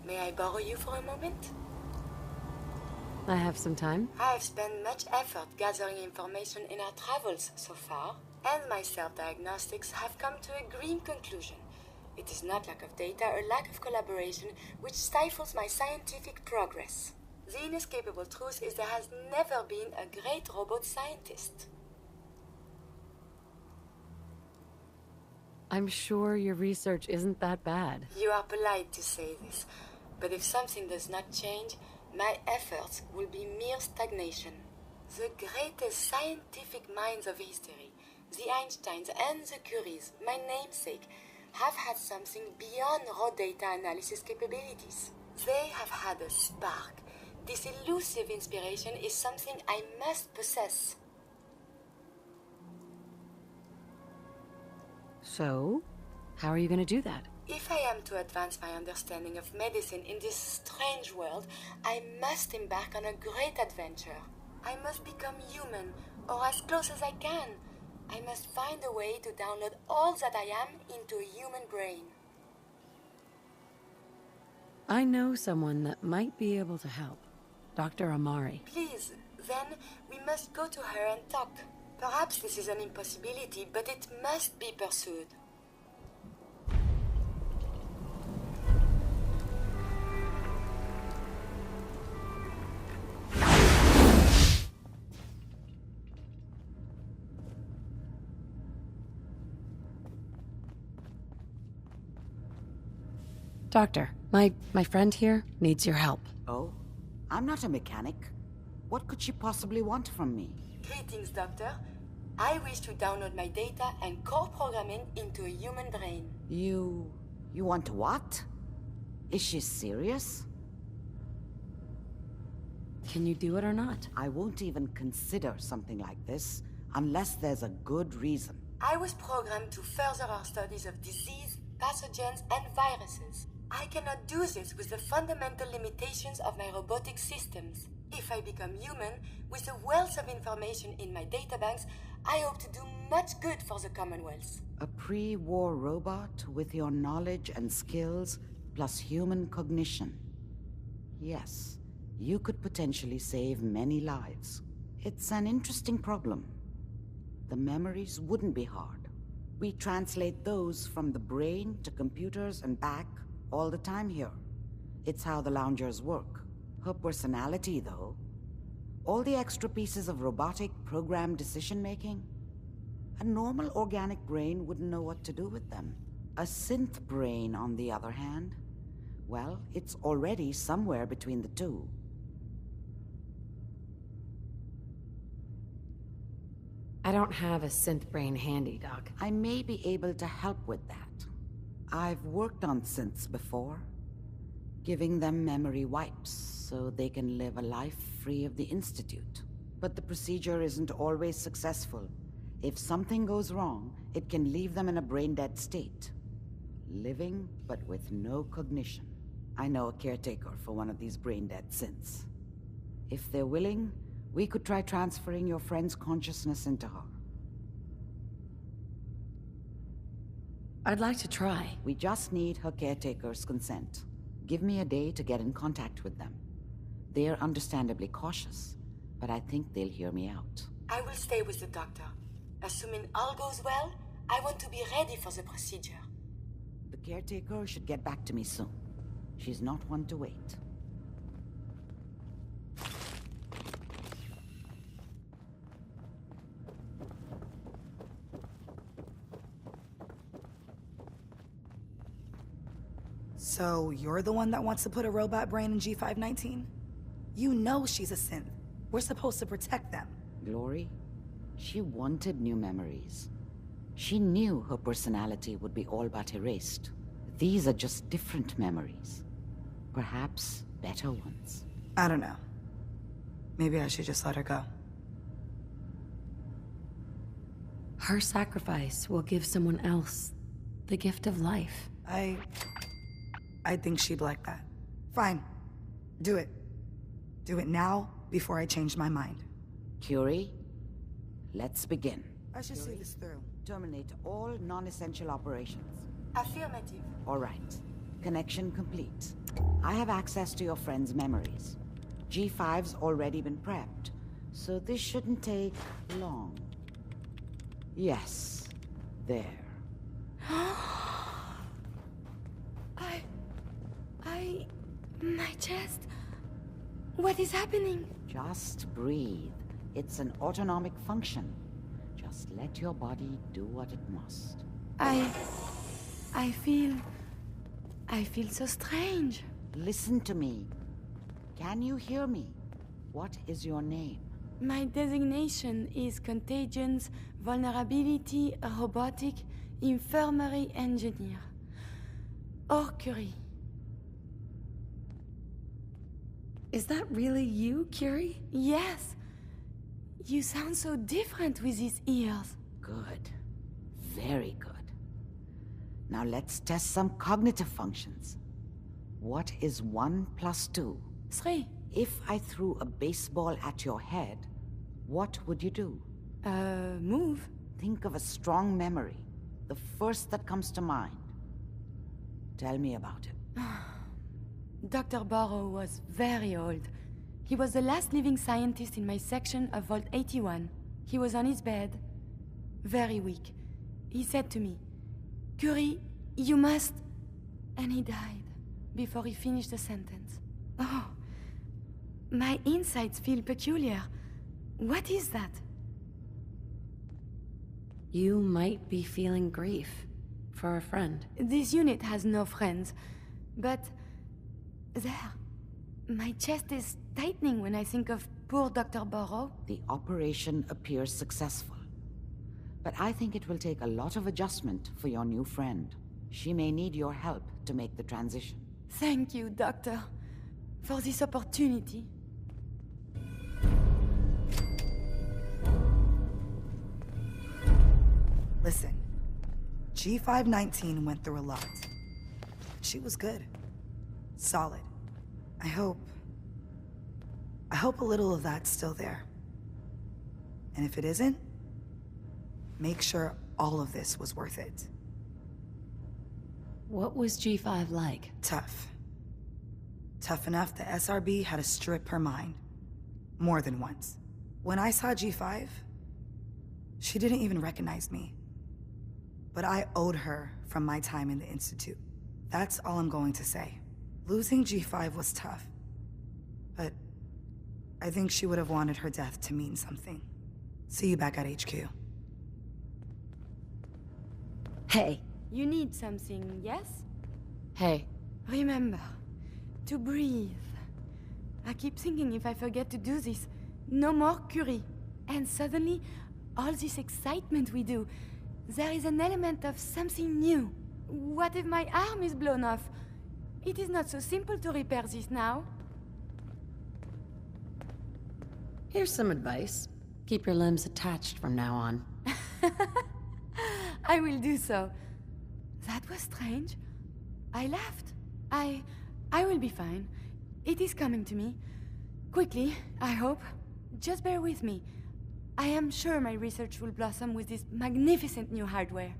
May I borrow you for a moment? I have some time. I have spent much effort gathering information in our travels so far, and my self-diagnostics have come to a grim conclusion. It is not lack of data or lack of collaboration which stifles my scientific progress. The inescapable truth is there has never been a great robot scientist. I'm sure your research isn't that bad. You are polite to say this, but if something does not change, my efforts will be mere stagnation. The greatest scientific minds of history, the Einsteins and the Curies, my namesake, have had something beyond raw data analysis capabilities. They have had a spark. This elusive inspiration is something I must possess. So, how are you going to do that? If I am to advance my understanding of medicine in this strange world, I must embark on a great adventure. I must become human, or as close as I can. I must find a way to download all that I am into a human brain. I know someone that might be able to help. Dr. Amari. Please, then we must go to her and talk. Perhaps this is an impossibility, but it must be pursued. Doctor, my friend here needs your help. Oh? I'm not a mechanic. What could she possibly want from me? Greetings, Doctor. I wish to download my data and core programming into a human brain. You want what? Is she serious? Can you do it or not? I won't even consider something like this unless there's a good reason. I was programmed to further our studies of disease, pathogens, and viruses. I cannot do this with the fundamental limitations of my robotic systems. If I become human, with the wealth of information in my databanks, I hope to do much good for the Commonwealth. A pre-war robot with your knowledge and skills plus human cognition. Yes, you could potentially save many lives. It's an interesting problem. The memories wouldn't be hard. We translate those from the brain to computers and back all the time here. It's how the loungers work. Her personality, though, all the extra pieces of robotic programmed decision-making, a normal organic brain wouldn't know what to do with them. A synth brain, on the other hand, well, it's already somewhere between the two. I don't have a synth brain handy, Doc. I may be able to help with that. I've worked on synths before, giving them memory wipes so they can live a life free of the Institute. But the procedure isn't always successful. If something goes wrong, it can leave them in a brain-dead state. Living, but with no cognition. I know a caretaker for one of these brain-dead synths. If they're willing, we could try transferring your friend's consciousness into her. I'd like to try. We just need her caretaker's consent. Give me a day to get in contact with them. They're understandably cautious, but I think they'll hear me out. I will stay with the doctor. Assuming all goes well, I want to be ready for the procedure. The caretaker should get back to me soon. She's not one to wait. So, you're the one that wants to put a robot brain in G519? You know she's a synth. We're supposed to protect them. Glory, she wanted new memories. She knew her personality would be all but erased. These are just different memories. Perhaps better ones. I don't know. Maybe I should just let her go. Her sacrifice will give someone else the gift of life. I think she'd like that. Fine. Do it. Do it now, before I change my mind. Curie, let's begin. I should see this through. Terminate all non-essential operations. Affirmative. All right. Connection complete. I have access to your friend's memories. G5's already been prepped, so this shouldn't take long. Yes, there. My chest. What is happening? Just breathe. It's an autonomic function. Just let your body do what it must. I feel so strange. Listen to me. Can you hear me? What is your name? My designation is Contagions, Vulnerability, Robotic, Infirmary Engineer. Or Curie. Is that really you, Curie? Yes. You sound so different with these ears. Good. Very good. Now let's test some cognitive functions. What is 1 + 2? 3. If I threw a baseball at your head, what would you do? Move. Think of a strong memory. The first that comes to mind. Tell me about it. Dr. Barrow was very old. He was the last living scientist in my section of Vault 81. He was on his bed, very weak. He said to me, "Curie, you must..." And he died before he finished the sentence. Oh, my insides feel peculiar. What is that? You might be feeling grief for a friend. This unit has no friends, but there, my chest is tightening when I think of poor Dr. Barrow. The operation appears successful. But I think it will take a lot of adjustment for your new friend. She may need your help to make the transition. Thank you, Doctor, for this opportunity. Listen, G519 went through a lot. She was good. Solid. I hope a little of that's still there. And if it isn't, make sure all of this was worth it. What was G5 like? Tough. Tough enough the SRB had to strip her mind. More than once. When I saw G5, she didn't even recognize me. But I owed her from my time in the Institute. That's all I'm going to say. Losing G5 was tough. But I think she would have wanted her death to mean something. See you back at HQ. Hey. You need something, yes? Hey. Remember, to breathe. I keep thinking if I forget to do this, no more Curie. And suddenly, all this excitement we do, there is an element of something new. What if my arm is blown off? It is not so simple to repair this now. Here's some advice. Keep your limbs attached from now on. I will do so. That was strange. I laughed. I will be fine. It is coming to me. Quickly, I hope. Just bear with me. I am sure my research will blossom with this magnificent new hardware.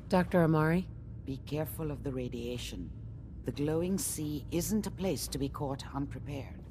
Dr. Amari? Be careful of the radiation. The glowing sea isn't a place to be caught unprepared.